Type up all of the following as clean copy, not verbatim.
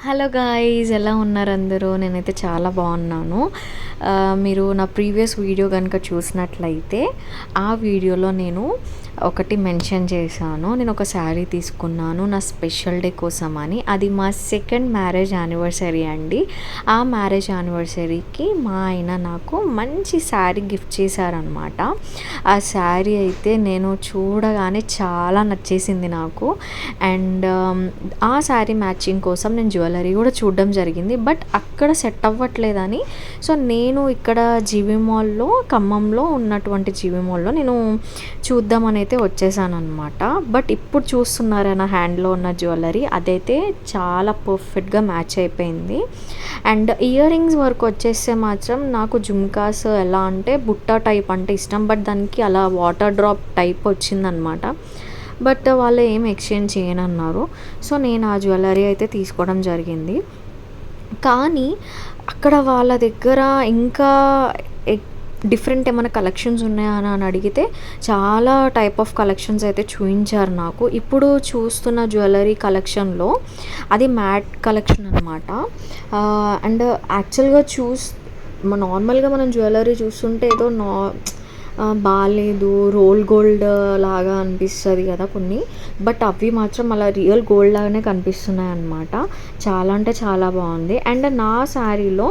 Hello guys, ఎలా ఉన్నారు అందరూ? నేనైతే చాలా బాగున్నాను. మీరు నా ప్రీవియస్ వీడియో కనుక చూసినట్లయితే ఆ వీడియోలో నేను ఒకటి మెన్షన్ చేశాను. నేను ఒక శారీ తీసుకున్నాను నా స్పెషల్ డే కోసం అని. అది మా సెకండ్ మ్యారేజ్ యానివర్సరీ అండి. ఆ మ్యారేజ్ యానివర్సరీకి మా ఆయన నాకు మంచి శారీ గిఫ్ట్ చేశారనమాట. ఆ శారీ అయితే నేను చూడగానే చాలా నచ్చేసింది నాకు. అండ్ ఆ శారీ మ్యాచింగ్ కోసం నేను జ్యువెలరీ కూడా చూడడం జరిగింది. బట్ అక్కడ సెట్ అవ్వట్లేదని సో నేను ఇక్కడ జీవి మాల్లో, ఖమ్మంలో ఉన్నటువంటి జీవి మాల్లో నేను చూద్దామని అయితే వచ్చేసాను అనమాట. బట్ ఇప్పుడు చూస్తున్నారా నా హ్యాండ్లో ఉన్న జ్యువెలరీ, అదైతే చాలా పర్ఫెక్ట్గా మ్యాచ్ అయిపోయింది. అండ్ ఇయర్ రింగ్స్ వరకు వచ్చేస్తే మాత్రం నాకు జుమ్కాస్ ఎలా అంటే బుట్ట టైప్ అంటే ఇష్టం. బట్ దానికి అలా వాటర్ డ్రాప్ టైప్ వచ్చిందనమాట. బట్ వాళ్ళు ఏం ఎక్స్చేంజ్ చేయనన్నారు. సో నేను ఆ జ్యువెలరీ అయితే తీసుకోవడం జరిగింది. కానీ అక్కడ వాళ్ళ దగ్గర ఇంకా డిఫరెంట్ ఏమైనా కలెక్షన్స్ ఉన్నాయా అని అడిగితే చాలా టైప్ ఆఫ్ కలెక్షన్స్ అయితే చూపించారు నాకు. ఇప్పుడు చూస్తున్న జ్యువెలరీ కలెక్షన్లో అది మ్యాట్ కలెక్షన్ అనమాట. అండ్ యాక్చువల్గా నార్మల్గా మనం జ్యువెలరీ చూస్తుంటే ఏదో బాగాలేదు, రోల్ గోల్డ్ లాగా అనిపిస్తుంది కదా కొన్ని. బట్ అవి మాత్రం అలా రియల్ గోల్డ్ లాగానే కనిపిస్తున్నాయి అన్నమాట. చాలా అంటే చాలా బాగుంది. అండ్ నా శారీలో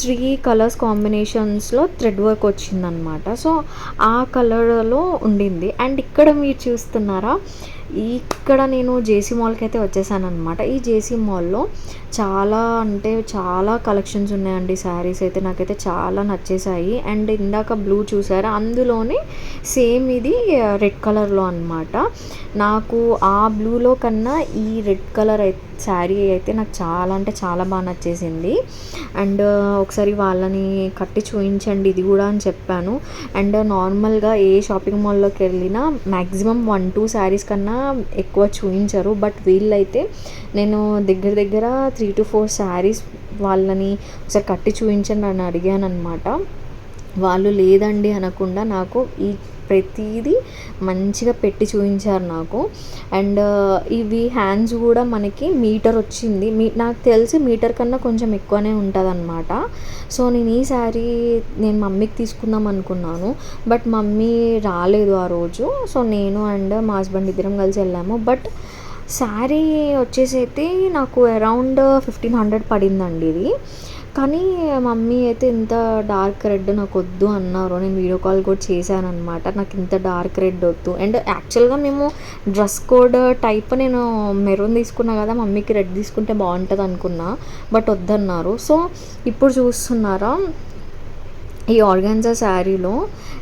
3 కలర్స్ కాంబినేషన్స్లో థ్రెడ్ వర్క్ వచ్చిందనమాట. సో ఆ కలర్లో ఉండింది. అండ్ ఇక్కడ మీరు చూస్తున్నారా, ఇక్కడ నేను జేసీ మాల్కి అయితే వచ్చేసాను అనమాట. ఈ జేసీ మాల్లో చాలా అంటే చాలా కలెక్షన్స్ ఉన్నాయండి. శారీస్ అయితే నాకైతే చాలా నచ్చేసాయి. అండ్ ఇందాక బ్లూ చూసారా, అందులోనే సేమ్ ఇది రెడ్ కలర్లో అనమాట. నాకు ఆ బ్లూలో కన్నా ఈ రెడ్ కలర్ శారీ అయితే నాకు చాలా అంటే చాలా బాగా నచ్చేసింది. అండ్ ఒకసారి వాళ్ళని కట్టి చూపించండి ఇది కూడా అని చెప్పాను. అండ్ నార్మల్గా ఏ షాపింగ్ మాల్లోకి వెళ్ళినా మ్యాక్సిమం 1-2 శారీస్ కన్నా ఎక్కువ చూపించరు. బట్ వీళ్ళైతే నేను దగ్గర 3-4 శారీస్ వాళ్ళని ఒకసారి కట్టి చూపించండి అని అడిగాను అనమాట. వాళ్ళు లేదండి అనకుండా నాకు ఈ ప్రతిదీ మంచిగా పెట్టి చూపించారు నాకు. అండ్ ఇవి హ్యాండ్స్ కూడా మనకి మీటర్ వచ్చింది. నాకు తెలిసి మీటర్ కన్నా కొంచెం ఎక్కువనే ఉంటుంది అనమాట. సో నేను ఈ శారీ నేను మమ్మీకి తీసుకుందాం అనుకున్నాను. బట్ మమ్మీ రాలేదు ఆ రోజు. సో నేను అండ్ మా హస్బెండ్ ఇద్దరం కలిసి వెళ్ళాము. బట్ శారీ వచ్చేసి అయితే నాకు అరౌండ్ 1500 పడిందండి ఇది. కానీ మమ్మీ అయితే ఇంత డార్క్ రెడ్ నాకు వద్దు అన్నారు. నేను వీడియో కాల్ కూడా చేశాను అనమాట, నాకు ఇంత డార్క్ రెడ్ వద్దు. అండ్ యాక్చువల్గా మేము డ్రెస్ కోడ్ టైప్ నేను మెరూన్ తీసుకున్నా కదా, మమ్మీకి రెడ్ తీసుకుంటే బాగుంటుంది అనుకున్నా. బట్ వద్దన్నారు. సో ఇప్పుడు చూస్తున్నారా, ఈ ఆర్గాన్జా శారీలో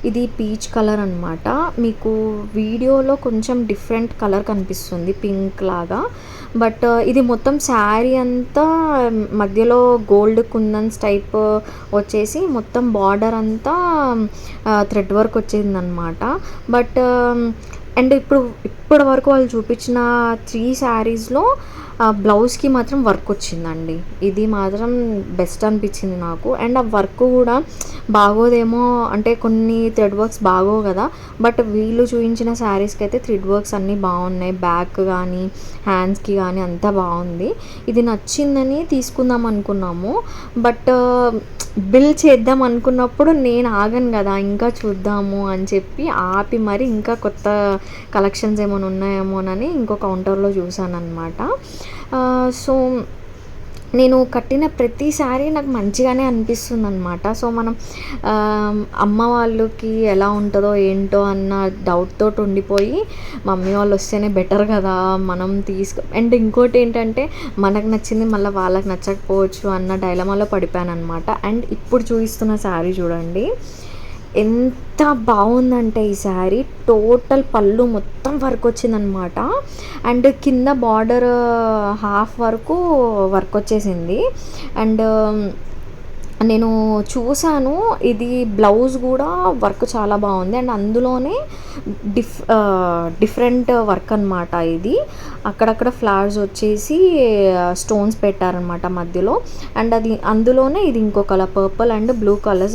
ఇది పీచ్ కలర్ అనమాట. మీకు వీడియోలో కొంచెం డిఫరెంట్ కలర్ కనిపిస్తుంది, పింక్ లాగా. బట్ ఇది మొత్తం శారీ అంతా మధ్యలో గోల్డ్ కుందన్స్ టైప్ వచ్చేసి మొత్తం బార్డర్ అంతా థ్రెడ్ వర్క్ వచ్చిందనమాట. బట్ అండ్ ఇప్పటి వరకు వాళ్ళు చూపించిన 3 శారీస్లో బ్లౌజ్కి మాత్రం వర్క్ వచ్చిందండి. ఇది మాత్రం బెస్ట్ అనిపించింది నాకు. అండ్ ఆ వర్క్ కూడా బాగోదేమో అంటే కొన్ని థ్రెడ్ వర్క్స్ బాగోవు కదా. బట్ వీళ్ళు చూపించిన శారీస్కి అయితే థ్రెడ్ వర్క్స్ అన్నీ బాగున్నాయి. బ్యాక్ కానీ హ్యాండ్స్కి కానీ అంతా బాగుంది. ఇది నచ్చిందని తీసుకుందాం అనుకున్నాము. బట్ బిల్ చేద్దాం అనుకున్నప్పుడు నేను ఆగను కదా, ఇంకా చూద్దాము అని చెప్పి ఆపి మరి ఇంకా కొత్త కలెక్షన్స్ ఏమైనా ఉన్నాయేమోనని ఇంకో కౌంటర్లో చూసాను అనమాట. సో నేను కట్టిన ప్రతిసారి నాకు మంచిగానే అనిపిస్తుంది అనమాట. సో మనం అమ్మ వాళ్ళకి ఎలా ఉంటుందో ఏంటో అన్న డౌట్తో ఉండిపోయి మమ్మీ వాళ్ళు వస్తేనే బెటర్ కదా మనం అండ్ ఇంకోటి ఏంటంటే మనకు నచ్చింది మళ్ళీ వాళ్ళకి నచ్చకపోవచ్చు అన్న డైలమాలో పడిపోయాను అనమాట. అండ్ ఇప్పుడు చూపిస్తున్న శారీ చూడండి ఎంత బాగుందంటే ఈ శారీ టోటల్ పళ్ళు మొత్తం వర్క్ వచ్చిందనమాట. అండ్ కింద బార్డర్ హాఫ్ వరకు వర్క్ వచ్చేసింది. అండ్ నేను చూసాను ఇది బ్లౌజ్ కూడా వర్క్ చాలా బాగుంది. అండ్ అందులోనే డిఫరెంట్ వర్క్ అనమాట. ఇది అక్కడక్కడ ఫ్లవర్స్ వచ్చేసి స్టోన్స్ పెట్టారనమాట మధ్యలో. అండ్ అది అందులోనే ఇది ఇంకో colour purple and blue colours